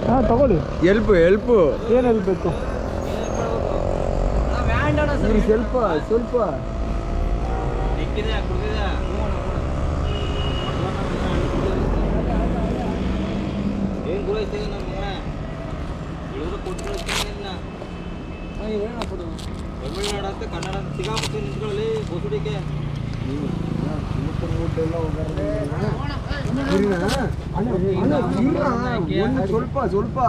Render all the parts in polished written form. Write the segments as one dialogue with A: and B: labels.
A: ಹಾಂ ತಗೊಳ್ಳಿ.
B: ಹೆಲ್ಪ್
A: ಏನು ಹೆಲ್ಪ್ ಬೇಕು?
B: ಸ್ವಲ್ಪ ಸ್ವಲ್ಪ
C: ತಮಿಳ್ನಾಡು ಅಂತ ಕನ್ನಡ ಅಂತ ಸಿಗಾಪಟ್ಟೆ ನಿಂತ್ಕೊಳ್ಳಿ ಬೋಸುಡಿಕೆ
B: ಸ್ವಲ್ಪ ಸ್ವಲ್ಪ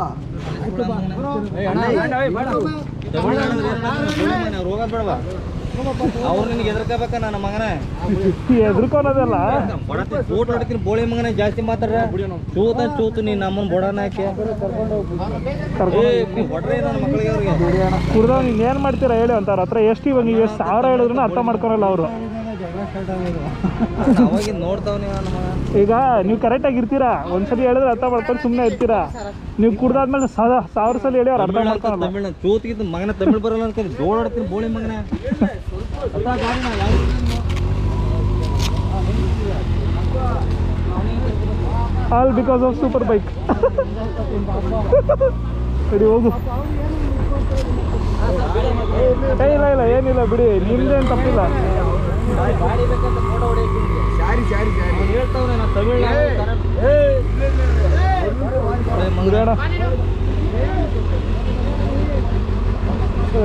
C: ರೋಗ ಬೇಡವಾ ಅವ್ರು ನಿನ್ಗೆ ಎದ್ರಕೋಬೇಕ ನನ್ನ ಮಗನೇ
A: ಎದ್ರುಕೊಳೋದಲ್ಲ.
C: ಫೋಟೋ ಹೊಡಿತೀನಿ ಬೋಳಿ ಮಗನೇ ಜಾಸ್ತಿ ಮಾತಾಡ್ರ ಚೂತು ನೀನು ನಮ್ಮನ್ನ ಬೊಡನ ಹಾಕಿ ಹೊಡ್ರಿ ನನ್ನ ಮಕ್ಕಳಿಗೆ ಅವ್ರಿಗೆ
A: ಕುಡ್ದವ್ ನೀನು ಏನು ಮಾಡ್ತೀರಾ ಹೇಳಿ ಅಂತಾರೆ ಹತ್ರ. ಎಷ್ಟು ಇವಾಗ ನೀವು ಎಷ್ಟು ಸಾವಿರ ಹೇಳಿದ್ರು ಅರ್ಥ ಮಾಡ್ಕೊಳಲ್ಲ ಅವರು.
C: ಅವಾಗ ನೋಡ್ತಾವ ನೀವು ನನ್ನ ಮಗ.
A: ಈಗ ನೀವು ಕರೆಕ್ಟಾಗಿ ಇರ್ತೀರಾ, ಒಂದ್ಸಲಿ ಹೇಳಿದ್ರೆ ಅರ್ಥ ಮಾಡ್ಕೊಂಡು ಸುಮ್ಮನೆ ಇರ್ತೀರಾ. ನೀವು ಕುಡ್ದಾದ್ಮೇಲೆ ಸಾವಿರ ಸಲ ಹೇಳಿ ಅವ್ರು ಅರ್ಥ ಮಾಡ್ಕೊಳಲ್ಲ.
C: ತಮಿಳ್ ಚೂತಿಗಿದ್ದು ಮಗನ ತಮಿಳ್ ಬರಲ್ಲ ಅನ್ಕೊಂಡು ಜೋಡ್ ಹೊಡ್ತೀನಿ ಬೋಳಿ ಮಗನೇ.
A: All because of super bike. ಸರಿ ಹೋಗು. ಇಲ್ಲ ಏನಿಲ್ಲ ಬಿಡಿ, ನಿಮ್ದೇನು ತಪ್ಪಿಲ್ಲ.
C: ಹೇಳ್ತಾವ್ರೆ ನಾ ತಮಿಳ್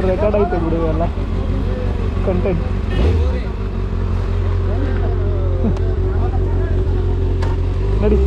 A: ರೆಕಾರ್ಡ್ ಐತೆ ಬಿಡಿ ಎಲ್ಲ ಕಂಟೆಂಟ್. ನಡಿ.